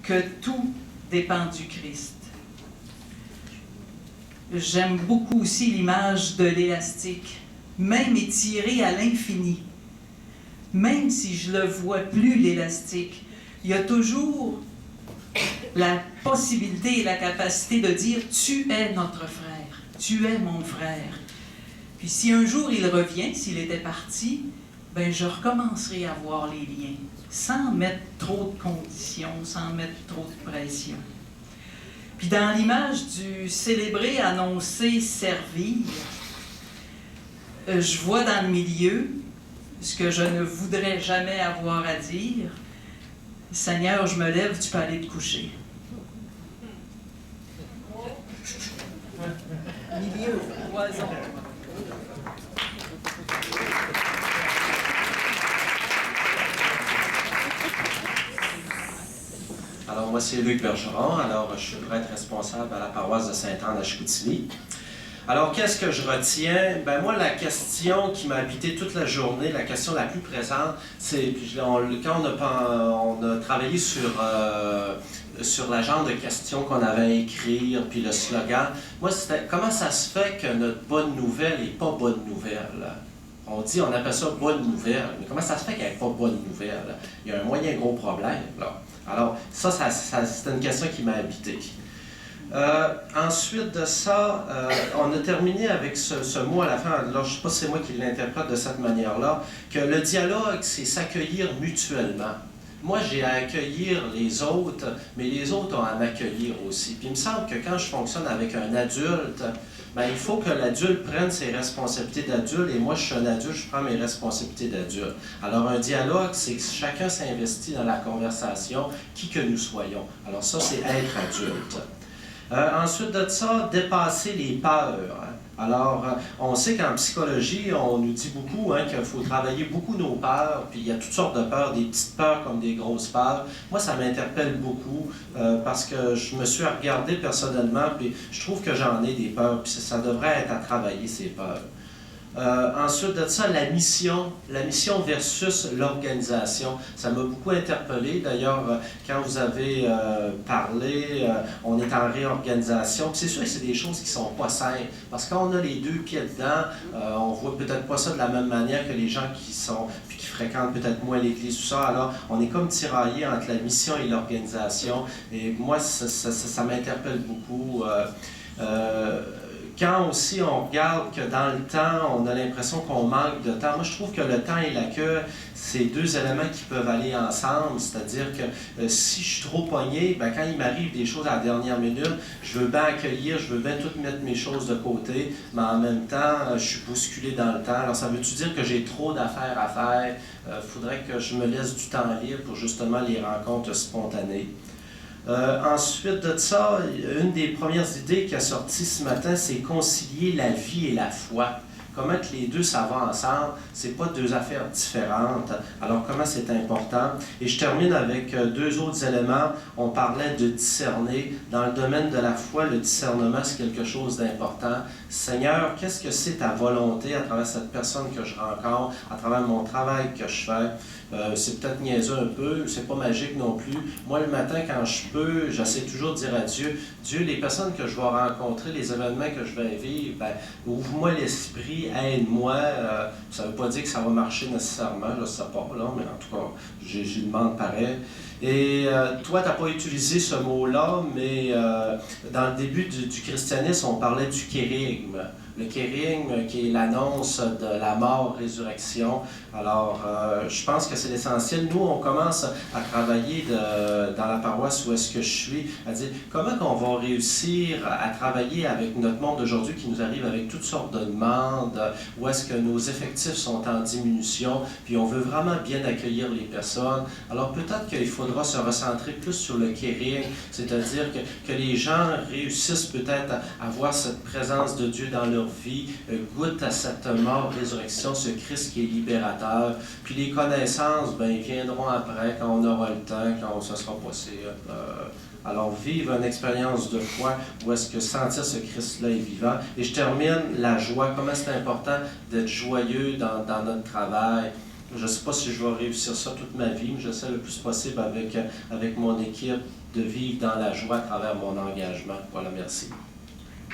que tout dépend du Christ. J'aime beaucoup aussi l'image de l'élastique, même étiré à l'infini. Même si je ne le vois plus, l'élastique, il y a toujours la possibilité et la capacité de dire « Tu es notre frère, tu es mon frère ». Puis si un jour il revient, s'il était parti, ben je recommencerai à voir les liens, sans mettre trop de conditions, sans mettre trop de pression. Puis dans l'image du célébrer, annoncer, servir, je vois dans le milieu ce que je ne voudrais jamais avoir à dire. Seigneur, je me lève, tu peux aller te coucher. Milieu, poison. Alors, moi, c'est Luc Bergeron. Alors, je suis prêtre responsable à la paroisse de Sainte-Anne à Chicoutimi. Alors, qu'est-ce que je retiens? Ben moi, la question qui m'a habité toute la journée, la question la plus présente, c'est quand on a travaillé sur la genre de questions qu'on avait à écrire, puis le slogan, moi, c'était comment ça se fait que notre bonne nouvelle n'est pas bonne nouvelle? On appelle ça bonne nouvelle, mais comment ça se fait qu'elle n'est pas bonne nouvelle? Il y a un moyen gros problème, là. Alors, ça c'était une question qui m'a habité. Ensuite de ça, on a terminé avec ce mot à la fin, alors je ne sais pas si c'est moi qui l'interprète de cette manière-là, que le dialogue, c'est s'accueillir mutuellement. Moi, j'ai à accueillir les autres, mais les autres ont à m'accueillir aussi. Puis il me semble que quand je fonctionne avec un adulte, ben, il faut que l'adulte prenne ses responsabilités d'adulte, et moi, je suis un adulte, je prends mes responsabilités d'adulte. Alors, un dialogue, c'est que chacun s'investit dans la conversation, qui que nous soyons. Alors ça, c'est être adulte. Ensuite de ça, dépasser les peurs. Alors, on sait qu'en psychologie, on nous dit beaucoup qu'il faut travailler beaucoup nos peurs, puis il y a toutes sortes de peurs, des petites peurs comme des grosses peurs. Moi, ça m'interpelle beaucoup parce que je me suis regardé personnellement, puis je trouve que j'en ai des peurs, puis ça devrait être à travailler ces peurs. Ensuite de ça, la mission versus l'organisation. Ça m'a beaucoup interpellé. D'ailleurs, quand vous avez parlé, on est en réorganisation. Puis c'est sûr que c'est des choses qui ne sont pas simples. Parce que quand on a les deux pieds dedans, on ne voit peut-être pas ça de la même manière que les gens qui fréquentent peut-être moins l'église, tout ça. Alors, on est comme tiraillé entre la mission et l'organisation. Et moi, ça m'interpelle beaucoup. Quand aussi on regarde que dans le temps, on a l'impression qu'on manque de temps, moi je trouve que le temps et la queue, c'est deux éléments qui peuvent aller ensemble, c'est-à-dire que si je suis trop pogné, ben, quand il m'arrive des choses à la dernière minute, je veux bien accueillir, je veux bien tout mettre mes choses de côté, mais en même temps, je suis bousculé dans le temps. Alors ça veut-tu dire que j'ai trop d'affaires à faire? Faudrait que je me laisse du temps libre pour justement les rencontres spontanées. Ensuite de ça, une des premières idées qui a sorti ce matin, c'est concilier la vie et la foi. Comment que les deux, ça va ensemble, c'est pas deux affaires différentes. Alors, comment c'est important? Et je termine avec deux autres éléments. On parlait de discerner. Dans le domaine de la foi, le discernement, c'est quelque chose d'important. Seigneur, qu'est-ce que c'est ta volonté à travers cette personne que je rencontre, à travers mon travail que je fais? C'est peut-être niaiseux un peu, c'est pas magique non plus. Moi, le matin, quand je peux, j'essaie toujours de dire à Dieu, Dieu, les personnes que je vais rencontrer, les événements que je vais vivre, ben, ouvre-moi l'esprit, aide-moi. Ça ne veut pas dire que ça va marcher nécessairement, je ne sais pas, là, mais en tout cas, j'y demande pareil. Et toi, tu n'as pas utilisé ce mot-là, mais dans le début du christianisme, on parlait du kérigme. Le kérigme, qui est l'annonce de la mort-résurrection. Alors, je pense que c'est l'essentiel. Nous, on commence à travailler dans la paroisse où est-ce que je suis, à dire comment on va réussir à travailler avec notre monde d'aujourd'hui qui nous arrive avec toutes sortes de demandes, où est-ce que nos effectifs sont en diminution, puis on veut vraiment bien accueillir les personnes. Alors, peut-être qu'il faudra se recentrer plus sur le kérigme, c'est-à-dire que les gens réussissent peut-être à voir cette présence de Dieu dans leur vie, goûtent à cette mort-résurrection, ce Christ qui est libérateur. Puis les connaissances, ben, ils viendront après, quand on aura le temps, quand ce sera possible. Alors, vivre une expérience de foi où est-ce que sentir ce Christ-là est vivant. Et je termine, la joie. Comment c'est important d'être joyeux dans notre travail. Je ne sais pas si je vais réussir ça toute ma vie, mais j'essaie le plus possible avec mon équipe de vivre dans la joie à travers mon engagement. Voilà, merci.